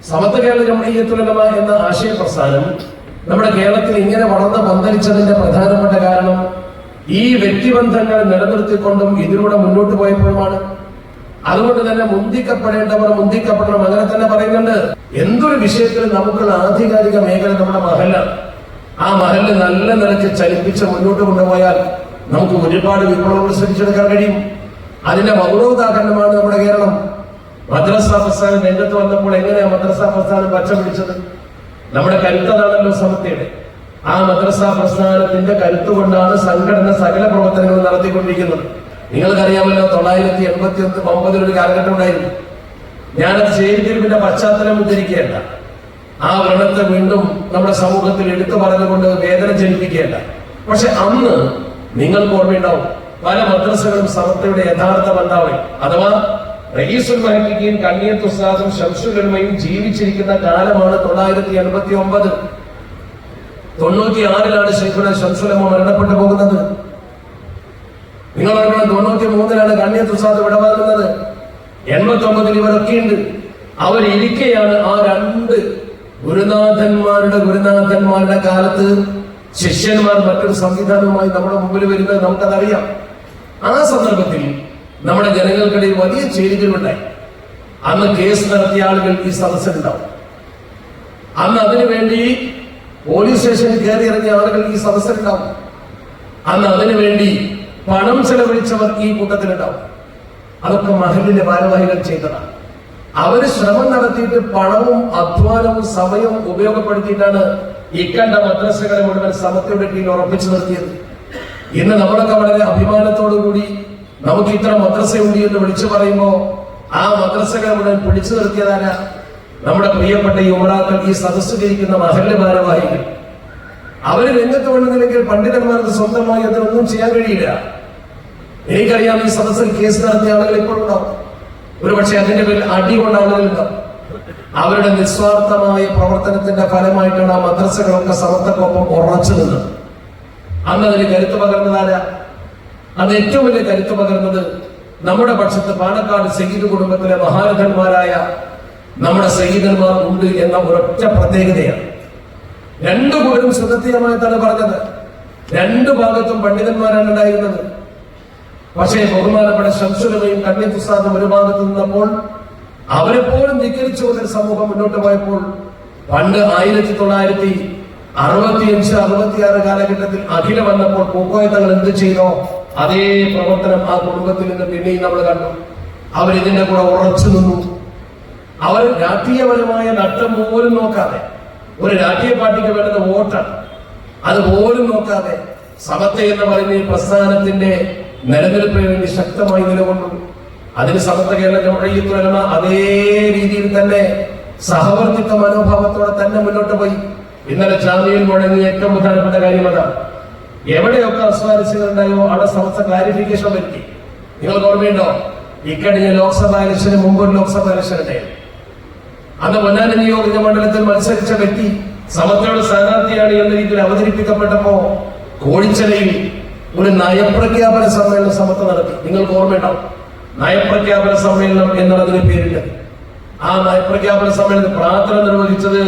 സമത്വ കേരള ജംഇയ്യത്തുൽ ഉലമ എന്ന ആശയ പ്രസ്ഥാനം നമ്മുടെ കേരളത്തിൽ ഇങ്ങനെ വളർന്ന് പന്തലിച്ചതിന്റെ പ്രധാനപ്പെട്ട കാരണം ഈ വ്യക്തിബന്ധങ്ങൾ നിലനിർത്തിക്കൊണ്ടും ഇതിലൂടെ മുന്നോട്ട് പോയപ്പോഴുമാണ്. അതുകൊണ്ട് തന്നെ മുന്തിക്കപ്പെടേണ്ടവർ മുന്തിക്കപ്പെടണം, അങ്ങനെ തന്നെ പറയുന്നുണ്ട്. എന്തൊരു വിഷയത്തിലും നമുക്കുള്ള ആധികാരിക മേഖല നമ്മുടെ മഹല്ലാണ്. ആ മഹല്ല് നല്ല നിലയ്ക്ക് ചലിപ്പിച്ച് മുന്നോട്ട് കൊണ്ടുപോയാൽ നമുക്ക് ഒരുപാട് വിപ്ലവങ്ങൾ സൃഷ്ടിച്ചെടുക്കാൻ കഴിയും. അതിന്റെ മൗനോദാഹരണമാണ് നമ്മുടെ കേരളം. മദ്രസ പ്രസ്ഥാനം രംഗത്ത് വന്നപ്പോൾ എങ്ങനെയാ മദ്രസ പ്രസ്ഥാനം പച്ച പിടിച്ചത്? നമ്മുടെ കരുത്തതാണല്ലോ സമത്വയുടെ. ആ മദ്രസ പ്രസ്ഥാനത്തിന്റെ കരുത്തുകൊണ്ടാണ് സംഘടന സകല പ്രവർത്തനങ്ങളും നടത്തിക്കൊണ്ടിരിക്കുന്നത്. നിങ്ങൾക്കറിയാമല്ലോ, 1989 ഒരു കാലഘട്ടം ഉണ്ടായിരുന്നു. ഞാനത് ചേരിതിരിവിന്റെ പശ്ചാത്തലം ഉദ്ധരിക്കുകയല്ല, ആ വ്രണത്തെ വീണ്ടും നമ്മുടെ സമൂഹത്തിൽ എടുത്തു പറഞ്ഞുകൊണ്ട് വേദന ജനിപ്പിക്കുകയല്ല. പക്ഷെ അന്ന് നിങ്ങൾക്ക് ഓർമ്മയുണ്ടാവും, പല മദ്രസകളും സമത്വയുടെ യഥാർത്ഥ ബന്ധാവി അഥവാ റയീസുൽ മുഹഖഖീൻ കണ്ണിയത്ത് ഉസ്താദും ശംസുൽ ഉലമയും ജീവിച്ചിരിക്കുന്ന കാലമാണ് 1989. 96-ലാണ് ശൈഖുന ശംസുൽ ഉലമ മരണപ്പെട്ടു പോകുന്നത്. നിങ്ങൾ ഓർക്കണം, 93-ലാണ് കണ്ണിയത്ത് ഉസ്താദ് വിടവാങ്ങുന്നത്. 89-ൽ ഇവരൊക്കെയുണ്ട്. അവരിരിക്കെയാണ് ആ രണ്ട് ഗുരുനാഥന്മാരുടെ കാലത്ത് ശിഷ്യന്മാർ മറ്റൊരു സംവിധാനവുമായി നമ്മുടെ മുമ്പിൽ വരുന്നത് നമുക്കതറിയാം. ആ സന്ദർഭത്തിൽ നമ്മുടെ ജനങ്ങൾക്കിടയിൽ വലിയ ചേരിതിരിവുണ്ടായി. അന്ന് കേസ് നടത്തിയ ആളുകൾ ഈ സദസ്സിലുണ്ടാവും. അന്ന് അതിനുവേണ്ടി പോലീസ് സ്റ്റേഷനിൽ കയറി ഇറങ്ങിയ ആളുകൾ ഈ സദസ്സിലുണ്ടാവും. അന്ന് അതിനുവേണ്ടി പണം ചെലവഴിച്ചവർ ഈ കൂട്ടത്തിലുണ്ടാവും. അതൊക്കെ മഹല്ലിന്റെ ഭാരവാഹികൾ ചെയ്തതാണ്. അവര് ശ്രമം നടത്തിയിട്ട് പണവും അധ്വാനവും സമയവും ഉപയോഗപ്പെടുത്തിയിട്ടാണ് ഇക്കണ്ട മദ്രസകളെ മുഴുവൻ സമത്വയുടെ കീഴിൽ ഉറപ്പിച്ചു നിർത്തിയത്. ഇന്ന് നമ്മളൊക്കെ വളരെ അഭിമാനത്തോടു കൂടി നമുക്ക് ഇത്ര മദ്രസയുണ്ട് എന്ന് വിളിച്ചു പറയുമ്പോ ആ മദ്രസകളെ മുഴുവൻ പിടിച്ചു നിർത്തിയതാരാ? നമ്മുടെ പ്രിയപ്പെട്ട യുവറാക്കൾ, ഈ സദസ്സിലിരിക്കുന്ന മഹല്ല് ഭാരവാഹികൾ. അവര് രംഗത്ത് വന്നില്ലെങ്കിൽ പണ്ഡിതന്മാർക്ക് സ്വന്തമായി അതിനൊന്നും ചെയ്യാൻ കഴിയില്ല. എനിക്കറിയാം, ഈ സദസ്സിൽ കേസ് നടത്തിയ ആളുകൾ ഇപ്പോഴുണ്ടാവും. ഒരുപക്ഷെ അതിന്റെ പേരിൽ അടി കൊണ്ട ആളുകളുണ്ടാവും. അവരുടെ നിസ്വാർത്ഥമായ പ്രവർത്തനത്തിന്റെ ഫലമായിട്ടാണ് ആ മദ്രസകളൊക്കെ സമത്വക്കൊപ്പം ഉറച്ചു നിന്നത്. അന്ന് അതിന് കരുത്ത് പകർന്നതാരാ? അത് ഏറ്റവും വലിയ കരുത്ത് പകർന്നത് നമ്മുടെ പക്ഷത്ത് പാലക്കാട് സയ്യിദ് കുടുംബത്തിലെ മഹാരഥന്മാരായ നമ്മുടെ സയ്യിദന്മാർ ഉണ്ട് എന്ന ഒരൊറ്റ പ്രത്യേകതയാണ്. രണ്ടു കൂട്ടരും സുദൃഢമായിട്ടാണ് പറഞ്ഞത്. രണ്ടു ഭാഗത്തും പണ്ഡിതന്മാരാണ് ഉണ്ടായിരുന്നത്. പക്ഷേ ബഹുമാനപ്പെട്ട ശംസുൽ ഉലമയും കണ്ണിയത്ത് ഉസ്താദും ഒരു ഭാഗത്ത് നിന്നപ്പോൾ അവരെപ്പോലും ധിക്കരിച്ചുകൊണ്ടൊരു സമൂഹം മുന്നോട്ട് പോയപ്പോൾ പണ്ട് 1965-66 കാലഘട്ടത്തിൽ അഖില വന്നപ്പോൾ പൂക്കോയ തങ്ങൾ എന്ത് ചെയ്തോ അതേ പ്രവർത്തനം ആ കുടുംബത്തിൽ നിന്ന് പിന്നെയും നമ്മൾ കണ്ടു. അവരിതിന്റെ കൂടെ ഉറച്ചു നിന്നു. അവർ രാഷ്ട്രീയപരമായ നഷ്ടം പോലും നോക്കാതെ, ഒരു രാഷ്ട്രീയ പാർട്ടിക്ക് വേണ്ടുന്ന വോട്ടാണ്, അതുപോലും നോക്കാതെ സമത്വ എന്ന് പറയുന്ന ഈ പ്രസ്ഥാനത്തിന്റെ നിലനിൽപ്പിന് വേണ്ടി ശക്തമായി നിലകൊണ്ടു. അതിന് സമത്വ കേരള ജംഇയ്യത്തുൽ ഉലമ അതേ രീതിയിൽ തന്നെ സഹവർത്തിത്വ മനോഭാവത്തോടെ തന്നെ മുന്നോട്ട് പോയി. ഇന്നലെ ജാമ്യയിൽ മുഴങ്ങിയ ഏറ്റവും പ്രധാനപ്പെട്ട കാര്യം അതാണ്. എവിടെയൊക്കെ അസ്വാരസ്യങ്ങൾ ഉണ്ടായോ അവിടെ സമസ്ത ക്ലാരിഫിക്കേഷൻ വരുത്തി. നിങ്ങൾക്ക് ഓർമ്മയുണ്ടോ, ഇക്കഴിഞ്ഞ ലോക്സഭാ ഇലക്ഷന് മുമ്പ് ഒരു ലോക്സഭാ ഇലക്ഷൻ ഉണ്ടായിരുന്നു. അന്ന് പൊന്നാനി നിയോജക മണ്ഡലത്തിൽ മത്സരിച്ച വ്യക്തി സമത്വയുടെ സ്ഥാനാർത്ഥിയാണ് എന്ന രീതിയിൽ അവതരിപ്പിക്കപ്പെട്ടപ്പോ കോഴിച്ചലയിൽ ഒരു നയപ്രഖ്യാപന സമ്മേളനം സമത്വ നടത്തി. നിങ്ങൾക്ക് ഓർമ്മയുണ്ടാവും, നയപ്രഖ്യാപന സമ്മേളനം എന്നതിന് പേരില്ല. ആ നയപ്രഖ്യാപന സമ്മേളനത്തിൽ പ്രാർത്ഥന നിർവഹിച്ചത്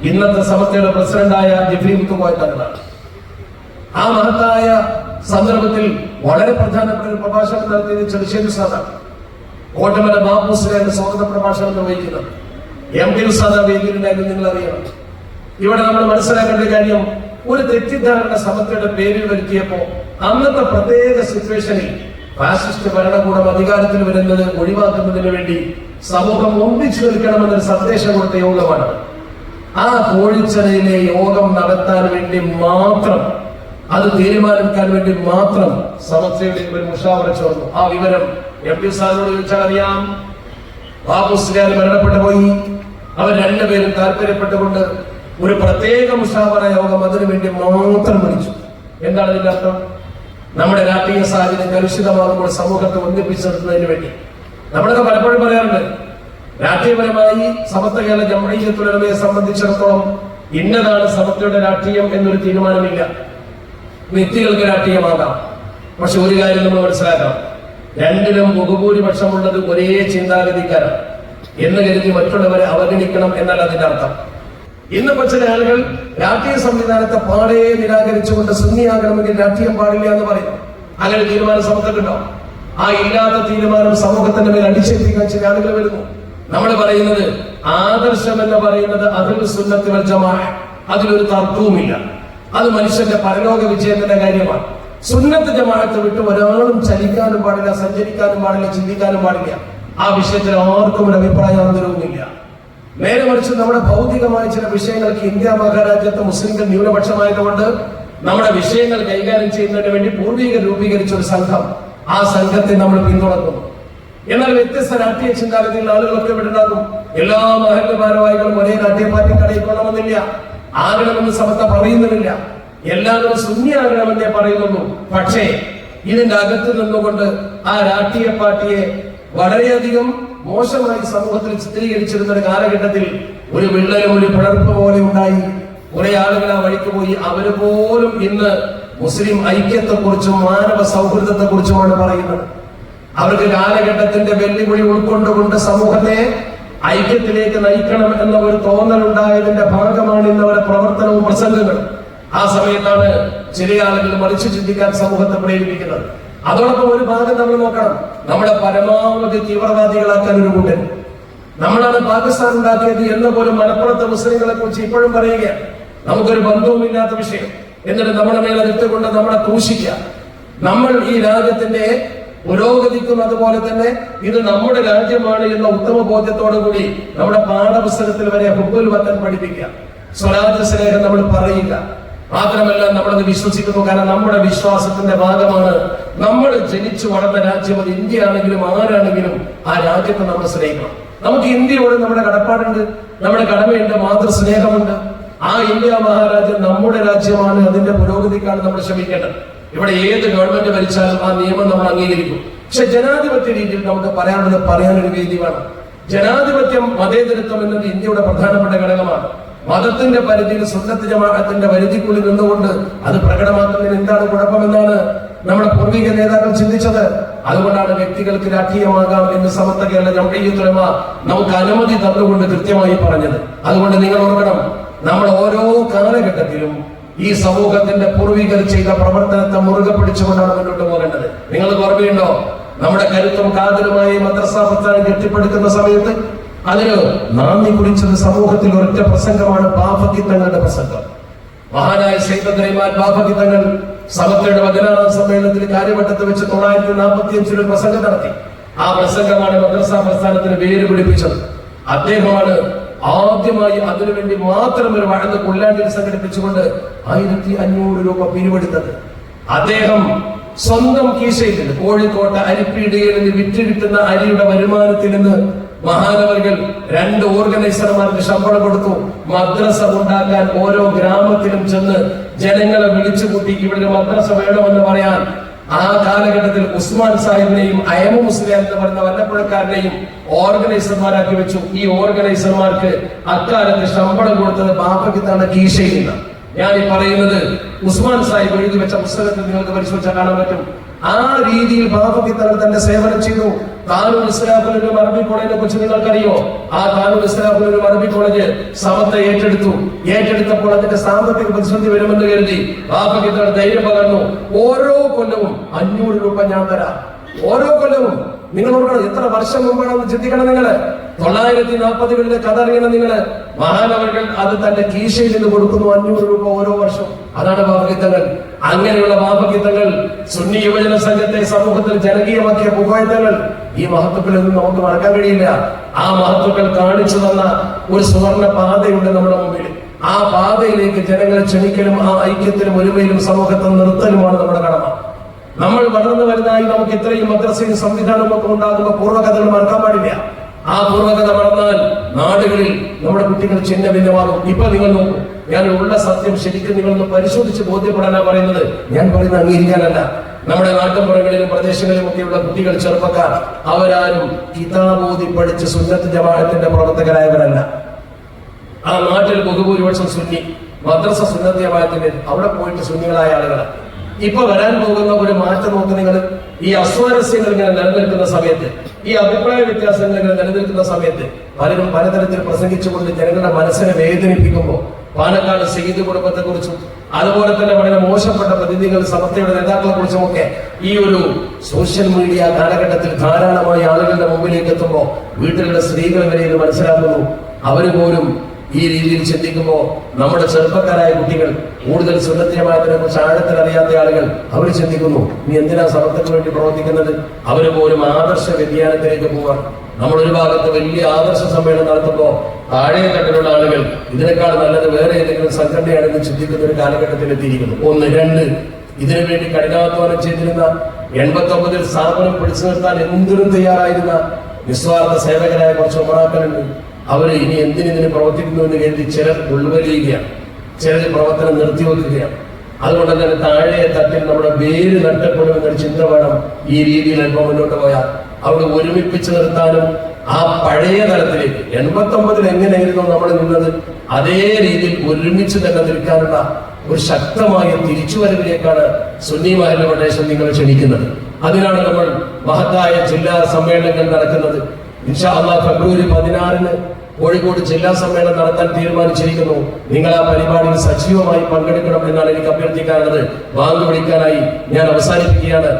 ഇന്നത്തെ സമത്വയുടെ പ്രസിഡന്റായ ജിഫ്രി മുത്തുക്കോയ തങ്ങളാണ്. ആ മഹത്തായ സന്ദർഭത്തിൽ വളരെ പ്രധാനപ്പെട്ട ഒരു പ്രഭാഷണം നടത്തിയത് ചെറുശ്ശേരി ഉസ്താദാണ്. കോട്ടമല ബാപ്പുസ്ലിയുടെ സ്വാഗത പ്രഭാഷണം നിർവഹിക്കുന്നത് MD ഉസ്താദ് വേദിയിലുണ്ടായിരുന്നു. നിങ്ങൾ അറിയണം, ഇവിടെ നമ്മൾ മനസ്സിലാക്കേണ്ട കാര്യം, ഒരു തെറ്റിദ്ധാരണ സമത്വയുടെ പേരിൽ വരുത്തിയപ്പോ അന്നത്തെ പ്രത്യേക സിറ്റുവേഷനിൽ ഫാസിസ്റ്റ് ഭരണകൂടം അധികാരത്തിൽ വരുന്നത് ഒഴിവാക്കുന്നതിന് വേണ്ടി സമൂഹം ഒന്നിച്ചു നിൽക്കണമെന്നൊരു സന്ദേശം കൊടുത്ത യോഗമാണ്. ആ കോഴിച്ചലയിലെ യോഗം നടത്താൻ വേണ്ടി മാത്രം, അത് തീരുമാനിക്കാൻ വേണ്ടി മാത്രം സമസ്തയുടെ ഒരു മുഷാവറ ചേർന്നു. ആ വിവരം MD സാറിനോട് ചോദിച്ചാൽ അറിയാം. ബാപ്പുസ്ലിയാർ മരണപ്പെട്ടു പോയി. അവർ രണ്ടുപേരും താല്പര്യപ്പെട്ടുകൊണ്ട് ഒരു പ്രത്യേക മുഷാവറ യോഗം അതിനു വേണ്ടി മാത്രം വിളിച്ചു. എന്താണ് ഇതിന്റെ അർത്ഥം? നമ്മുടെ രാഷ്ട്രീയ സാഹചര്യം കലുഷിതമാകുമ്പോൾ സമൂഹത്തെ ഒന്നിപ്പിച്ചു നിർത്തുന്നതിന് വേണ്ടി നമ്മളൊക്കെ പലപ്പോഴും പറയാറുണ്ട്, രാഷ്ട്രീയപരമായി സമത്വ കേരള ജംഇയ്യത്തുൽ ഉലമയെ സംബന്ധിച്ചിടത്തോളം ഇന്നതാണ് സമത്വയുടെ രാഷ്ട്രീയം എന്നൊരു തീരുമാനമില്ല. വ്യക്തികൾക്ക് രാഷ്ട്രീയമാകാം. പക്ഷെ ഒരു കാര്യം നമ്മൾ മനസ്സിലാക്കണം, രണ്ടിലും ബഹുഭൂരിപക്ഷമുള്ളത് ഒരേ ചിന്താഗതിക്കാരാണ്. എന്ന് കരുതി മറ്റുള്ളവരെ അവഗണിക്കണം എന്നല്ല അതിന്റെ അർത്ഥം. ഇന്നിപ്പോ ചില ആളുകൾ രാഷ്ട്രീയ സംവിധാനത്തെ പാടെ നിരാകരിച്ചുകൊണ്ട് സുന്നിയാകണമെങ്കിൽ രാഷ്ട്രീയം പാടില്ല എന്ന് പറയുന്നു. അങ്ങനെ തീരുമാനം സമർത്തിട്ടുണ്ടോ? ആ ഇല്ലാത്ത തീരുമാനം സമൂഹത്തിന്റെ മേൽ അടിച്ചേൽപ്പിക്കാൻ ചില ആളുകൾ വരുന്നു. നമ്മൾ പറയുന്നത് ആദർശം എന്ന് പറയുന്നത് അഹ്ലുസ് സുന്നത്ത് വൽ ജമാഅ, അതിലൊരു തർക്കവുമില്ല. അത് മനുഷ്യന്റെ പരലോക വിജയത്തിന്റെ കാര്യമാണ്. സുന്നത്ത് ജമാഅത്ത് വിട്ട് ഒരാളും ചലിക്കാനും പാടില്ല, സഞ്ചരിക്കാനും പാടില്ല, ചിന്തിക്കാനും പാടില്ല. ആ വിഷയത്തിൽ ആർക്കും ഒരു അഭിപ്രായാന്തരവുമില്ല. നേരെ മറിച്ച് നമ്മുടെ ഭൗതികമായ ചില വിഷയങ്ങൾക്ക് ഇന്ത്യ മഹാരാജ്യത്ത് മുസ്ലിംകൾ ന്യൂനപക്ഷമായതുകൊണ്ട് നമ്മുടെ വിഷയങ്ങൾ കൈകാര്യം ചെയ്യുന്നതിന് വേണ്ടി പൂർവികർ രൂപീകരിച്ച ഒരു സംഘം, ആ സംഘത്തെ നമ്മൾ പിന്തുണക്കുന്നു. എന്നാൽ വ്യത്യസ്ത രാഷ്ട്രീയ ചിന്താഗതിയുള്ള ആളുകളൊക്കെ ഇവിടെ ഉണ്ടാകും. എല്ലാ മഹല്ല് ഭാരവാഹികളും ഒരേ രാഷ്ട്രീയ പാർട്ടി കടയിക്കൊള്ളണമെന്നില്ല, ആകണമെന്ന് സമത്ത പറയുന്നുമില്ല. എല്ലാവരും സുന്നിയാകണമെന്നേ പറയുന്നുള്ളൂ. പക്ഷേ ഇതിന്റെ അകത്ത് നിന്നുകൊണ്ട് ആ രാഷ്ട്രീയ പാർട്ടിയെ വളരെയധികം മോശമായി സമൂഹത്തിൽ ചിത്രീകരിച്ചിരുന്ന ഒരു കാലഘട്ടത്തിൽ ഒരു വിള്ളലും ഒരു പിളർപ്പ് പോലെ ഉണ്ടായി. കുറെ ആളുകൾ ആ വഴിക്ക് പോയി. അവര് പോലും ഇന്ന് മുസ്ലിം ഐക്യത്തെ കുറിച്ചും മാനവ സൗഹൃദത്തെ കുറിച്ചുമാണ് പറയുന്നത്. അവർക്ക് കാലഘട്ടത്തിന്റെ വെല്ലുവിളി ഉൾക്കൊണ്ടുകൊണ്ട് സമൂഹത്തെ ഐക്യത്തിലേക്ക് നയിക്കണം എന്ന ഒരു തോന്നലുണ്ടായതിന്റെ ഭാഗമാണ് ഇന്ന് അവരുടെ പ്രവർത്തനവും പ്രസംഗങ്ങളും. ആ സമയത്താണ് ചില ആളുകൾ മറിച്ച് ചിന്തിക്കാൻ സമൂഹത്തെ പ്രേരിപ്പിക്കുന്നത്. അതോടൊപ്പം ഒരു ഭാഗം നമ്മൾ നോക്കണം, നമ്മുടെ പരമാവധി തീവ്രവാദികളാക്കാൻ ഒരു കൂട്ടൻ. നമ്മളാണ് പാകിസ്ഥാൻ ഉണ്ടാക്കിയത് എന്ന് പോലും മലപ്പുറത്തെ മുസ്ലിങ്ങളെ കുറിച്ച് ഇപ്പോഴും പറയുകയാണ്. നമുക്കൊരു ബന്ധവുമില്ലാത്ത വിഷയം, എന്നിട്ട് നമ്മുടെ മേലെ ഇട്ടുകൊണ്ട് നമ്മളെ ക്രൂശിക്കുക. നമ്മൾ ഈ രാജ്യത്തിന്റെ പുരോഗതിക്കും അതുപോലെ തന്നെ ഇത് നമ്മുടെ രാജ്യമാണ് എന്ന ഉത്തമ ബോധ്യത്തോടു കൂടി നമ്മുടെ പാഠപുസ്തകത്തിൽ വരെ ഹുബ്ബുൽ വതൻ പഠിപ്പിക്കുക, സ്വരാജ്യ സ്നേഹം നമ്മൾ പറയുക. മാത്രമല്ല നമ്മളത് വിശ്വസിക്കുന്നു. കാരണം നമ്മുടെ വിശ്വാസത്തിന്റെ ഭാഗമാണ് നമ്മൾ ജനിച്ചു വളർന്ന രാജ്യം. അത് ഇന്ത്യ ആണെങ്കിലും ആരാണെങ്കിലും ആ രാജ്യത്തെ നമ്മൾ സ്നേഹിക്കണം. നമുക്ക് ഇന്ത്യയോട് നമ്മുടെ കടപ്പാടുണ്ട്, നമ്മുടെ കടമയുണ്ട്, മാതൃസ്നേഹമുണ്ട്. ആ ഇന്ത്യ മഹാരാജ്യം നമ്മുടെ രാജ്യമാണ്. അതിന്റെ പുരോഗതിക്കാണ് നമ്മൾ ശ്രമിക്കേണ്ടത്. ഇവിടെ ഏത് ഗവൺമെന്റ് ഭരിച്ചാലും ആ നിയമം നമ്മൾ അംഗീകരിക്കും. പക്ഷെ ജനാധിപത്യ രീതിയിൽ നമുക്ക് പറയാനൊരു വേദി വേണം. ജനാധിപത്യം, മതേതരത്വം എന്നത് ഇന്ത്യയുടെ പ്രധാനപ്പെട്ട ഘടകമാണ്. മതത്തിന്റെ പരിധിയിൽ സുന്നത്ത് ജമാഅത്തിന്റെ പരിധിക്കുള്ളിൽ നിന്നുകൊണ്ട് അത് പ്രകടമാക്കുന്നതിന് എന്താണ് കുഴപ്പമെന്നാണ് നമ്മുടെ പൂർവിക നേതാക്കൾ ചിന്തിച്ചത്. അതുകൊണ്ടാണ് വ്യക്തികൾക്ക് രാഷ്ട്രീയമാകാം എന്ന് സമസ്ത കേരള ജംഇയ്യത്തുൽ ഉലമ നമുക്ക് അനുമതി തന്നുകൊണ്ട് കൃത്യമായി പറഞ്ഞത്. അതുകൊണ്ട് നിങ്ങൾ ഓർക്കണം, നമ്മൾ ഓരോ കാലഘട്ടത്തിലും ഈ സമൂഹത്തിന്റെ പൂർവികർ ചെയ്ത പ്രവർത്തനത്തെ മുറുകെ പിടിച്ചുകൊണ്ടാണ് മുന്നോട്ട് പോകേണ്ടത്. നിങ്ങൾക്ക് ഓർമ്മയുണ്ടോ, നമ്മുടെ കരുത്തും കാതലുമായി മദ്രസ പ്രസ്ഥാനം കെട്ടിപ്പടുക്കുന്ന സമയത്ത് അതിന് നാന്ദി കുറിച്ചത് സമൂഹത്തിൽ ഒരൊറ്റ പ്രസംഗമാണ്, ബാഫഖി തങ്ങളുടെ പ്രസംഗം. മഹാനായ സയ്യിദ് റഹ്മാൻ ബാഫഖി തങ്ങൾ സമസ്തയുടെ 16ാം സമ്മേളനത്തിൽ കാര്യവട്ടത്ത് വെച്ച് 1945 ഒരു പ്രസംഗം നടത്തി. ആ പ്രസംഗമാണ് മദ്രസ പ്രസ്ഥാനത്തിന് വേര് പിടിപ്പിച്ചത്. അദ്ദേഹമാണ് ആദ്യമായി അതിനുവേണ്ടി മാത്രം ഒരു വഴന്ന് കൊല്ലാണ്ടിൽ സംഘടിപ്പിച്ചുകൊണ്ട് 1500 രൂപ പിരിവെടുത്തത്. അദ്ദേഹം സ്വന്തം കീശയിൽ കോഴിക്കോട്ടെ അരിപ്പീടികയിൽ നിന്ന് വിറ്റ് കിട്ടുന്ന അരിയുടെ വരുമാനത്തിൽ നിന്ന് മഹാനവർകൾ 2 ഓർഗനൈസർമാർക്ക് ശമ്പളം കൊടുത്തു. മദ്രസ ഉണ്ടാക്കാൻ ഓരോ ഗ്രാമത്തിലും ചെന്ന് ജനങ്ങളെ വിളിച്ചുകൂട്ടി ഇവിടെ മദ്രസ വേണമെന്ന് പറയാൻ. ആ കാലഘട്ടത്തിൽ ഉസ്മാൻ സാഹിബിനെയും അയമു മുസ്ലിയാർ എന്ന് പറയുന്ന വല്ലപ്പുഴക്കാരനെയും ഓർഗനൈസർമാരാക്കി വെച്ചു. ഈ ഓർഗനൈസർമാർക്ക് അക്കാലത്ത് ശമ്പളം കൊടുത്തത് ബാഫഖി തങ്ങളുടെ കീശയിൽ നിന്ന്. ഞാൻ ഈ പറയുന്നത് ഉസ്മാൻ സാഹിബ് എഴുതി വെച്ച പുസ്തകത്തിൽ നിങ്ങൾക്ക് പരിശോധിച്ചാൽ കാണാൻ പറ്റും. ആ രീതിയിൽ ബാഫഖി തങ്ങൾ തന്റെ സേവനം ചെയ്തു. താനൂർ ഇസ്ലാഫുൽ ഉലൂം അറബി കോളേജിനെ കുറിച്ച് നിങ്ങൾക്കറിയോ? ആ താനൂർ ഇസ്ലാഫുൽ ഉലൂം അറബി കോളേജ് സമസ്ത ഏറ്റെടുത്തപ്പോൾ അതിന്റെ സാമ്പത്തിക പ്രതിസന്ധി വരുമെന്ന് കരുതി ബാഫഖി തങ്ങൾ ധൈര്യം പകർന്നു. ഓരോ കൊല്ലവും 500 രൂപ ഞാൻ തരാം. ഓരോ കൊല്ലവും. നിങ്ങൾ ഓർക്കണം, എത്ര വർഷം മുമ്പാണെന്ന് ചിന്തിക്കണം. നിങ്ങള് 940കളിലെ കഥ അറിയണം. നിങ്ങള് മഹാനവർകൾ അത് തന്റെ കീശയിൽ നിന്ന് കൊടുക്കുന്നു 500 രൂപ ഓരോ വർഷം. അതാണ് ബാഫഖി തങ്ങൾ. അങ്ങനെയുള്ള ബാഫഖി തങ്ങൾ സുന്നി യുവജന സംഘത്തെ സമൂഹത്തിൽ ജനകീയമാക്കിയ പുകഴ്ത്തങ്ങൾ ഈ മഹത്വത്തിലൊന്നും നമുക്ക് മറക്കാൻ കഴിയില്ല. ആ മഹത്വങ്ങൾ കാണിച്ചു തന്ന ഒരു സുവർണ പാതയുണ്ട് നമ്മുടെ മുമ്പിൽ. ആ പാതയിലേക്ക് ജനങ്ങളെ ക്ഷണിക്കലും ആ ഐക്യത്തിലും ഒരുമയിലും സമൂഹത്തെ നിർത്തലുമാണ് നമ്മുടെ കടമ. നമ്മൾ വളർന്നു വരുന്നതായി നമുക്ക് ഇത്രയും മദ്രസയും സംവിധാനവും ഒക്കെ ഉണ്ടാകുമ്പോൾ പൂർവ്വകഥകൾ മറക്കാൻ പാടില്ല. ആ പൂർവ്വകഥ മറന്നാൽ നാടുകളിൽ നമ്മുടെ കുട്ടികൾ ചിഹ്ന ഭിന്നമാകും. ഇപ്പൊ നിങ്ങൾ നോക്കൂ, ഞാൻ ഉള്ള സത്യം ശരിക്കും നിങ്ങളൊന്ന് പരിശോധിച്ച് ബോധ്യപ്പെടാനാ പറയുന്നത്. ഞാൻ പറയുന്നത് അംഗീകരിക്കാനല്ല. നമ്മുടെ നാട്ടുപുറങ്ങളിലും പ്രദേശങ്ങളിലും ഒക്കെയുള്ള കുട്ടികൾ, ചെറുപ്പക്കാർ, അവരാരും കിതാബോധി പഠിച്ച് സുന്നത്ത് ജമാഅത്തിന്റെ പ്രവർത്തകരായവരല്ല. ആ നാട്ടിൽ ബഹുഭൂരിപക്ഷം സുന്നി, മദ്രസ സുന്നത്ത് ജമാഅത്തിന്റെ അവിടെ പോയിട്ട് സുന്നികളായ ആളുകളാണ്. ഇപ്പൊ വരാൻ പോകുന്ന ഒരു മാറ്റം നോക്ക് നിങ്ങൾ. ഈ അസ്വാരസ്യങ്ങൾ ഇങ്ങനെ നിലനിൽക്കുന്ന സമയത്ത്, ഈ അഭിപ്രായ വ്യത്യാസങ്ങൾ ഇങ്ങനെ നിലനിൽക്കുന്ന സമയത്ത് പലരും പലതരത്തിൽ പ്രസംഗിച്ചുകൊണ്ട് ജനങ്ങളുടെ മനസ്സിനെ വേദനിപ്പിക്കുമ്പോൾ പാലക്കാട് സയ്യിദ് കുടുംബത്തെ കുറിച്ചും അതുപോലെ തന്നെ വളരെ മോശപ്പെട്ട പ്രതിനിധികൾ സമസ്തയുടെ നേതാക്കളെ കുറിച്ചുമൊക്കെ ഈ ഒരു സോഷ്യൽ മീഡിയ കാലഘട്ടത്തിൽ ധാരാളമായി ആളുകളുടെ മുമ്പിലേക്ക് എത്തുമ്പോൾ വീട്ടിലുള്ള സ്ത്രീകൾ വരെ ഇത് മനസ്സിലാക്കുന്നു. അവര് പോലും ഈ രീതിയിൽ ചിന്തിക്കുമ്പോൾ നമ്മുടെ ചെറുപ്പക്കാരായ കുട്ടികൾ, കൂടുതൽ സുന്നത്തിയമായതിനെ കുറിച്ച് ആഴത്തിൽ അറിയാത്ത ആളുകൾ, അവർ ചിന്തിക്കുന്നു, നീ എന്തിനാ സമത്വത്തിന് വേണ്ടി പ്രവർത്തിക്കുന്നത്? അവര് പോലും ആദർശ വ്യതിയാനത്തിലേക്ക് പോവാൻ. നമ്മൾ ഒരു ഭാഗത്ത് വലിയ ആദർശ സമ്മേളനം നടത്തുമ്പോൾ താഴെ തട്ടിലുള്ള ആളുകൾ ഇതിനേക്കാൾ നല്ലത് വേറെ ഏതെങ്കിലും സംഘടനയാണെന്ന് ചിന്തിക്കുന്ന ഒരു കാലഘട്ടത്തിൽ എത്തിയിരിക്കുന്നു. ഒന്ന്. രണ്ട്, ഇതിനു വേണ്ടി കഠിനാധ്വാനം ചെയ്തിരുന്ന 89-ൽ സ്ഥാപനം പിടിച്ചു നിർത്താൻ എന്തിനും തയ്യാറായിരുന്ന നിസ്വാർത്ഥ സേവകരായ കുറച്ച് ഉമറാക്കളുണ്ട്. അവര് ഇനി എന്തിനിതിന് പ്രവർത്തിക്കുന്നു എന്ന് കരുതി ചിലർ ഉൾവലിയുകയാണ്, ചിലർ പ്രവർത്തനം നിർത്തിവെക്കുകയാണ്. അതുകൊണ്ട് തന്നെ താഴെ തട്ടിൽ നമ്മുടെ വേര് നഷ്ടപ്പെടുമെന്നൊരു ചിന്ത വേണം ഈ രീതിയിൽ അല്പം മുന്നോട്ട് പോയാൽ. അവിടെ ഒരുമിപ്പിച്ച് നിർത്താനും ആ പഴയ തലത്തിലേക്ക് 89-ൽ എങ്ങനെയായിരുന്നു നമ്മൾ നിന്നത് അതേ രീതിയിൽ ഒരുമിച്ച് തന്നെ നിൽക്കാനുള്ള ഒരു ശക്തമായ തിരിച്ചുവരവിലേക്കാണ് സുന്നി മഹല്ല് ഫൗണ്ടേഷൻ നിങ്ങളെ ക്ഷണിക്കുന്നത്. അതിനാണ് നമ്മൾ മഹത്തായ ജില്ലാ സമ്മേളനങ്ങൾ നടക്കുന്നത്. ഇൻഷാ അല്ലാഹ് ഫെബ്രുവരി 16-ന് കോഴിക്കോട് ജില്ലാ സമ്മേളനം നടത്താൻ തീരുമാനിച്ചിരിക്കുന്നു. നിങ്ങൾ ആ പരിപാടിയിൽ സജീവമായി പങ്കെടുക്കണം എന്നാണ് എനിക്ക് അഭ്യർത്ഥിക്കാനുള്ളത്. ബാങ്ക് വിളിക്കാനായി ഞാൻ അവസാനിപ്പിക്കുകയാണ്.